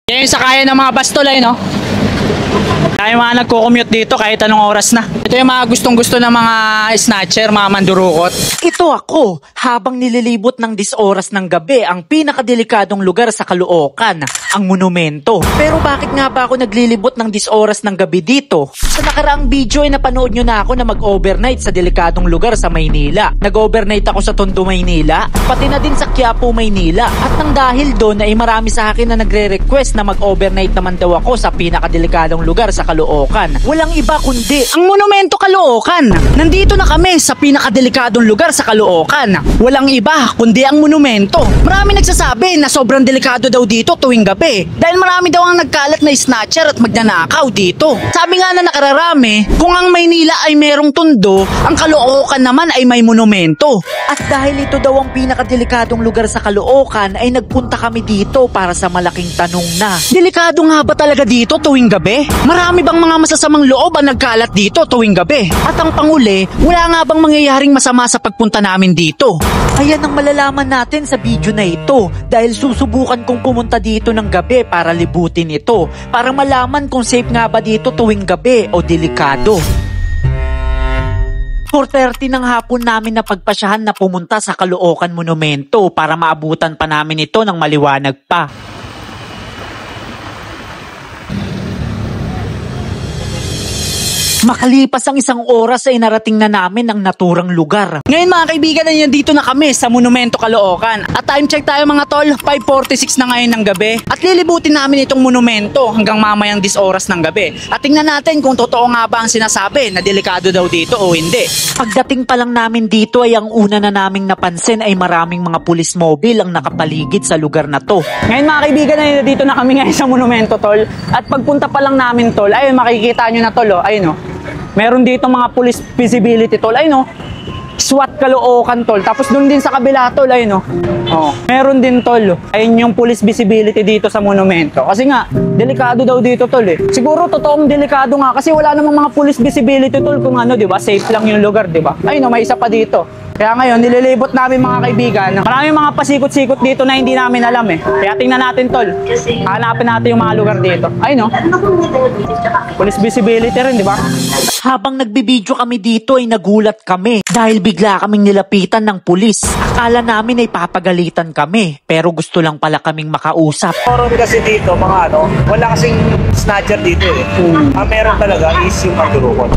Yan yung sakayan ng mga bastol no? Tayo mga nagko-commute dito kahit anong oras na. Ito yung mga gustong-gusto ng mga snatcher, mga mandurukot. Ito ako, habang nililibot ng 10 oras ng gabi ang pinakadelikadong lugar sa Caloocan, ang monumento. Pero bakit nga ba ako naglilibot ng 10 oras ng gabi dito? Sa nakaraang video ay napanood nyo na ako na mag-overnight sa delikadong lugar sa Maynila. Nag-overnight ako sa Tondo, Maynila, pati na din sa Quiapo, Maynila. At nang dahil doon ay marami sa akin na nagre-request na mag-overnight naman daw ako sa pinakadelikadong lugar sa Caloocan. Walang iba kundi ang monumento Caloocan. Nandito na kami sa pinakadelikadong lugar sa Caloocan. Walang iba kundi ang monumento. Marami nagsasabi na sobrang delikado daw dito tuwing gabi dahil marami daw ang nagkalat na snatcher at magnanakaw dito. Sabi nga na nakararami, kung ang Maynila ay merong Tondo, ang Caloocan naman ay may monumento. At dahil ito daw ang pinakadelikadong lugar sa Caloocan ay nagpunta kami dito para sa malaking tanong na, delikado nga ba talaga dito tuwing gabi? Marami bang mga masasamang loob ang nagkalat dito tuwing gabi? At ang panguli, wala nga bang mangyayaring masama sa pagpunta namin dito? Ayan ang malalaman natin sa video na ito dahil susubukan kong pumunta dito ng gabi para libutin ito para malaman kung safe nga ba dito tuwing gabi o delikado. 4:30 ng hapon namin na pagpasyahan na pumunta sa Caloocan Monumento para maabutan pa namin ito ng maliwanag pa. Makalipas ang 1 oras ay narating na namin ang naturang lugar. Ngayon mga kaibigan, nandito na kami sa Monumento Caloocan. At time check tayo mga tol, 5:46 na ngayon ng gabi. At lilibutin namin itong monumento hanggang mamayang 10 oras ng gabi. At tingnan natin kung totoo nga ba ang sinasabi na delikado daw dito o hindi. Pagdating pa lang namin dito ay ang una na naming napansin ay maraming mga pulis mobile ang nakapaligid sa lugar na to. Ngayon mga kaibigan, nandito na kami ngayon sa monumento tol. At pagpunta pa lang namin tol, ayun makikita nyo na tol, ayun meron dito mga police visibility tol, ayun SWAT Caloocan tol. Tapos doon din sa kabila tol, ayun meron din tol. Ayun yung police visibility dito sa monumento. Kasi nga, delikado daw dito tol Siguro totoong delikado nga kasi wala namang mga police visibility tol kung di ba? Safe lang yung lugar, di ba? Ayun may isa pa dito. Kaya ngayon, nililibot namin mga kaibigan. Maraming mga pasikot-sikot dito na hindi namin alam Kaya tingnan natin tol. Hanapin natin yung mga lugar dito. Ayun police visibility rin, di ba? Habang nagbibideo kami dito ay nagulat kami dahil bigla kaming nilapitan ng pulis. Akala namin ay papagalitan kami pero gusto lang pala kaming makausap. Meron kasi dito mga wala kasing snatcher dito Ang meron talaga is yung mandurukot.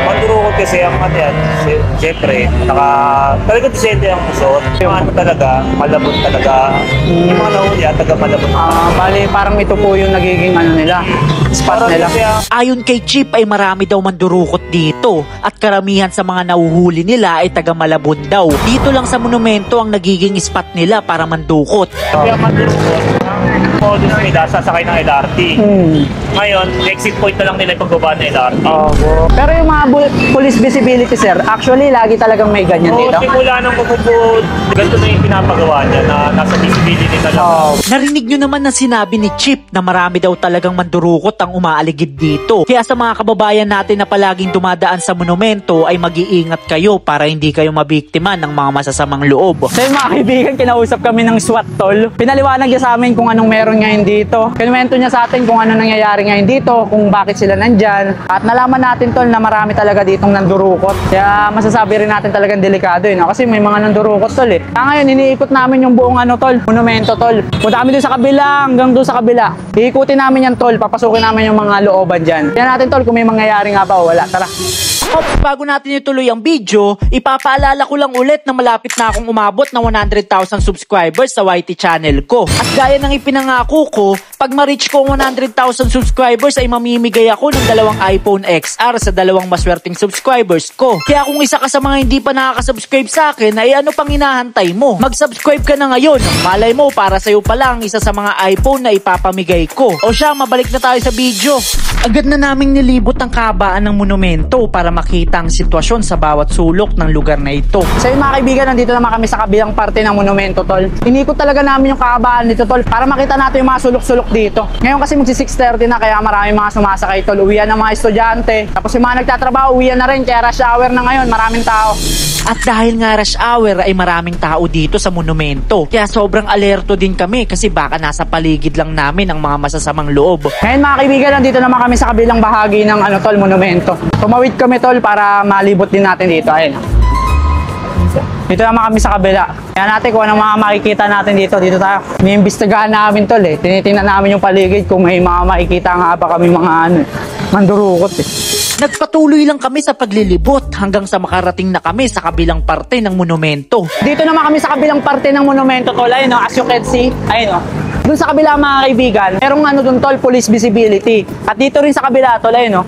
Mandurukot kasi ang siyempre talaga disente ang musot. Yung talaga, malabot talaga. Yung mga nahuli taga malabot. Bali parang ito po yung nagiging nila, spot nila. Ayon kay Chip ay marami daw mandurukot dito at karamihan sa mga nahuhuli nila ay taga Malabon daw. Dito lang sa monumento ang nagiging spot nila para mandukot. Kaya mandurukot, modus nila sasakay ng LRT. Ngayon, exit point na lang nila yung pagbaba ng LRT. Pero yung mga police visibility sir, actually lagi talagang may ganyan dito. Simula nung pupupod, ganito na yung pinapagawa niya na nasa visibility na lang. Narinig nyo naman na sinabi ni Chip na marami daw talagang mandurukot ang umaaligid dito. Kaya sa mga kababayan natin na palaging dumadaan sa monumento ay mag-iingat kayo para hindi kayo mabiktima ng mga masasamang loob. So yung mga kaibigan, kinausap kami ng SWAT tol. Pinaliwanag niya sa amin kung anong meron ngayon dito. Kinuwento niya sa atin kung ano nangyayari ngayon dito, kung bakit sila nandyan. At nalaman natin tol na marami talaga ditong nandurukot. Kaya masasabi rin natin talagang delikado kasi may mga nandurukot tol Kaya ngayon iniikot namin yung buong tol, monumento tol. Punta kami doon sa kabila hanggang doon sa kabila. Iikutin namin yan tol, papasukin namin yung mga looban dyan. Kaya natin tol kung may mangyayari nga ba o wala. Tara. Bago natin ituloy ang video, ipapaalala ko lang ulit na malapit na akong umabot ng 100,000 subscribers sa YT channel ko. At gaya ng ipinangako ko, pag ma-reach ko ang 100,000 subscribers ay mamimigay ako ng 2 iPhone XR sa 2 maswerteng subscribers ko. Kaya kung isa ka sa mga hindi pa nakaka-subscribe sa akin, ay ano pang hinahantay mo? Mag-subscribe ka na ngayon. Malay mo, para sa'yo pa lang isa sa mga iPhone na ipapamigay ko. O siya, mabalik na tayo sa video. Agad na naming nilibot ang kahabaan ng monumento para makita ang sitwasyon sa bawat sulok ng lugar na ito. So yung mga kaibigan, nandito naman kami sa kabilang parte ng monumento tol. Inikot talaga namin yung kahabaan nito tol para makita natin yung mga sulok-sulok dito. Ngayon kasi magsi 6:30 na kaya maraming mga sumasakay tol. Uwian ng mga estudyante. Tapos yung mga nagtatrabaho, uwian na rin kaya rush hour na ngayon, maraming tao. At dahil nga rush hour ay maraming tao dito sa monumento. Kaya sobrang alerto din kami kasi baka nasa paligid lang namin ang mga masasamang loob. Ngayon mga kaibigan, nandito naman kami sa kabilang bahagi ng tol, monumento. Tumawid kami tol para malibot din natin dito. Ayun. Dito naman kami sa kabila. Kaya natin kung anong mga makikita natin dito. Dito tayo. Iniimbestigahan namin tol eh. Tinitingnan namin yung paligid kung may mga makikita nga ba kami mga mandurukot eh. Nagpatuloy lang kami sa paglilibot hanggang sa makarating na kami sa kabilang parte ng monumento. Dito naman kami sa kabilang parte ng monumento tol. Ayun as you can see. Ayun Doon sa kabila mga kaibigan, merong doon tol, police visibility. At dito rin sa kabila tol, ayun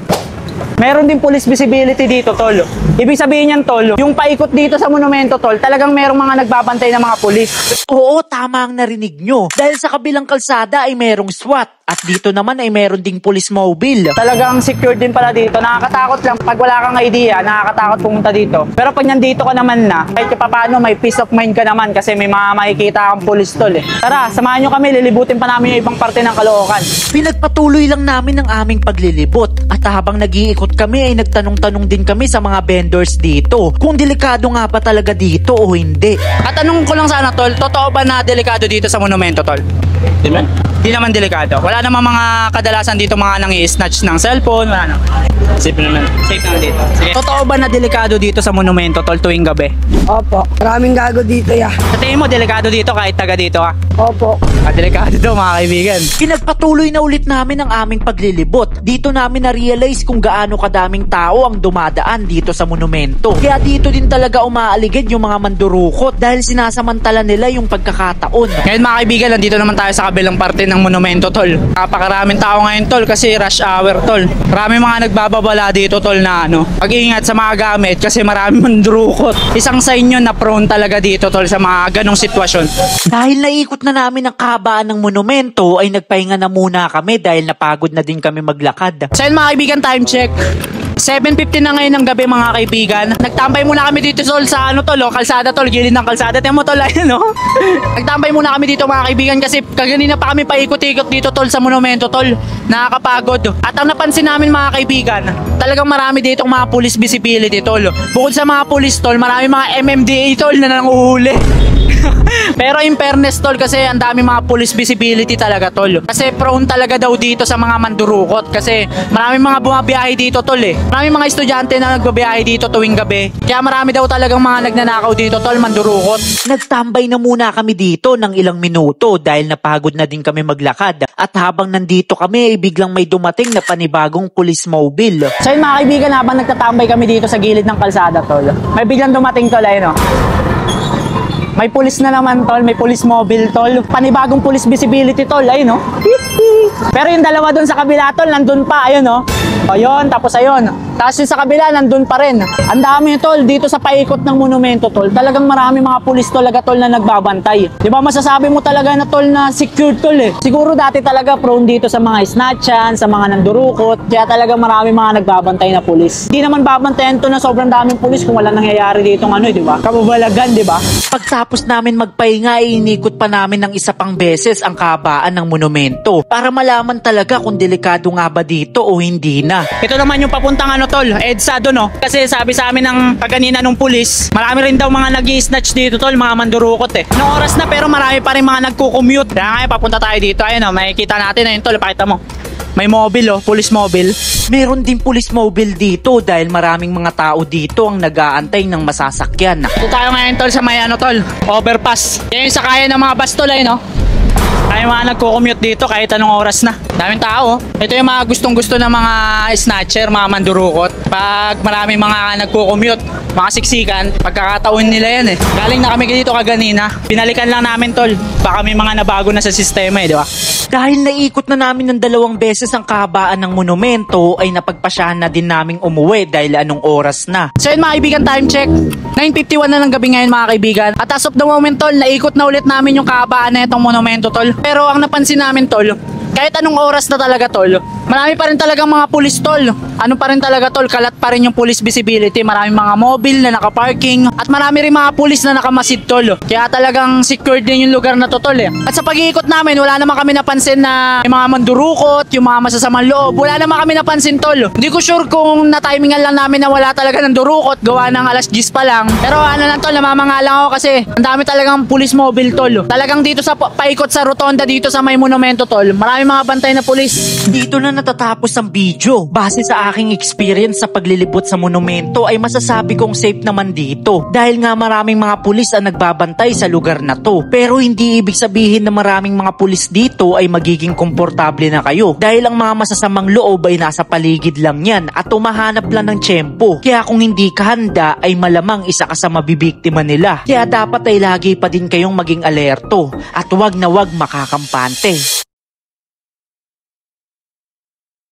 meron din police visibility dito tol. Ibig sabihin niyan tol, yung paikot dito sa monumento tol, talagang merong mga nagbabantay ng mga pulis. Oo, tama ang narinig nyo. Dahil sa kabilang kalsada ay merong SWAT. At dito naman ay meron ding police mobile. Talagang secured din pala dito. Nakakatakot lang. Pag wala kang idea, nakakatakot pumunta dito. Pero pag nandito ka naman na, kahit paano may peace of mind ka naman kasi may mga makikita kang police tol eh. Tara, samahan nyo kami. Lilibutin pa namin yung ibang parte ng Caloocan. Pinagpatuloy lang namin ang aming paglilibot. At habang nag-iikot kami ay nagtanong-tanong din kami sa mga vendors dito kung delikado nga ba talaga dito o hindi. At tanong ko lang sana tol, totoo ba na delikado dito sa monumento tol? Di naman delikado. Wala naman mga kadalasan dito mga nang-i-snatch ng cellphone, wala naman. Safe naman. Safe naman dito. Sige. Totoo ba na delikado dito sa monumento tol tuwing gabi? Opo, maraming gago dito ya. Sa tingin mo delikado dito kahit taga dito ka? Opo. Delikado daw mga kaibigan. Pinagpatuloy na ulit namin ang aming paglilibot. Dito namin na-realize kung gaano kadaming tao ang dumadaan dito sa monumento. Kaya dito din talaga umaaligid yung mga mandurukot dahil sinasamantala nila yung pagkakataon. Ngayon mga kaibigan, nandito naman tayo sa kabilang parte ng monumento tol. Napakaraming tao ngayon tol kasi rush hour tol. Maraming mga nagbababala dito tol na pag-iingat sa mga gamit kasi maraming mandurukot. Isang sign yun na prone talaga dito tol sa mga ganong sitwasyon. Dahil naikot na namin ang kahabaan ng monumento ay nagpahinga na muna kami dahil napagod na din kami maglakad. So yun mga kaibigan, time check. 7:50 na ngayon ng gabi mga kaibigan. Nagtambay muna kami dito tol sa kalsada tol, gilid ng kalsada. Tingnan mo tol, ayun Nagtambay muna kami dito mga kaibigan kasi kaganina pa kami paikot-ikot dito tol sa monumento tol. Nakakapagod. At ang napansin namin mga kaibigan, talagang marami ditong mga police visibility tol. Bukod sa mga police tol, marami mga MMDA tol na nanguhuli. Pero in fairness tol kasi ang dami mga police visibility talaga tol. Kasi prone talaga daw dito sa mga mandurukot kasi maraming mga bumabiyahe dito tol eh. Maraming mga estudyante na nagbabiyahe dito tuwing gabi. Kaya marami daw talagang mga nagnanakaw dito tol, mandurukot. Nagtambay na muna kami dito ng ilang minuto dahil napagod na din kami maglakad. At habang nandito kami ay biglang may dumating na panibagong police mobile. So yun mga kaibigan, habang nagtatambay kami dito sa gilid ng kalsada tol, may biglang dumating tol ayun May police na naman tol, may police mobile tol. Panibagong police visibility tol, ayun Pero yung dalawa doon sa kabila tol, nandun pa, ayun Ayun, tapos ayun. Tapos yung sa kabila, nandun pa rin. Ang dami tol, dito sa paikot ng monumento tol. Talagang marami mga pulis talaga tol na nagbabantay. Di ba masasabi mo talaga na tol na secure tol eh. Siguro dati talaga prone dito sa mga snatchan, sa mga nandurukot. Kaya talaga marami mga nagbabantay na pulis. Hindi naman babantayan to na sobrang daming pulis kung wala nangyayari dito di ba? Kababalagan, di ba? Pagtapos namin magpahinga ay inikot pa namin ng isa pang beses ang kahabaan ng monumento para malaman talaga kung delikado nga ba dito o hindi na. Ito naman yung papuntang tol, EDSA doon Kasi sabi sa amin ng kaganina nung pulis, marami rin daw mga nag-i-snatch dito tol, mga mandurukot eh. Anong oras na pero marami pa rin mga nagko-commute. Kaya ngayon papunta tayo dito, ayun makikita natin ayun tol, pakita mo. May mobile police mobile. Meron din police mobile dito dahil maraming mga tao dito ang nag-aantay ng masasakyan. Ito tayo ngayon tol sa may tol, overpass. Yan yung sakaya ng mga bus tol Ay mga nagko-commute dito kahit anong oras na. Daming tao. Ito yung mga gustong-gusto ng mga snatcher, mga mandurukot. Pag maraming mga nagko-commute, mga siksikan, pagkakataon nila yan eh. Galing na kami dito kaganina. Pinalikan lang namin tol. Baka may mga nabago na sa sistema di ba? Dahil naikot na namin ng 2 beses ang kahabaan ng monumento ay napagpasyahan na din naming umuwi dahil anong oras na. So yun mga kaibigan, time check. 9:51 na ng gabi ngayon mga kaibigan. At as of the moment tol, naikot na ulit namin yung kahabaan na itong monumento tol. Pero ang napansin namin tol, kahit anong oras na talaga tol, marami pa rin talagang mga pulis tol. Ano pa rin talaga tol, kalat pa rin yung police visibility. Maraming mga mobile na nakaparking at marami rin mga pulis na nakamasid tol. Kaya talagang secured din yung lugar na to tol eh. At sa pag-iikot namin, wala naman kami napansin na yung mga mandurukot, yung mga masasamang loob. Wala naman kami napansin tol. Hindi ko sure kung na-timingan lang namin na wala talaga ng durukot, gawa ng alas 10 pa lang. Pero ano lang tol, namamanga lang ako kasi ang dami talagang pulis mobile tol. Talagang dito sa paikot sa rotonda dito sa may monumento tol, marami mga bantay na pulis. Dito na natatapos ang video. Base sa aking experience sa paglilibot sa monumento ay masasabi kong safe naman dito. Dahil nga maraming mga pulis ang nagbabantay sa lugar na to. Pero hindi ibig sabihin na maraming mga pulis dito ay magiging komportable na kayo. Dahil ang mga masasamang loob ay nasa paligid lang yan at umahanap lang ng tiyempo. Kaya kung hindi ka handa ay malamang isa ka sa mabibiktima nila. Kaya dapat ay lagi pa din kayong maging alerto at wag na wag makakampante.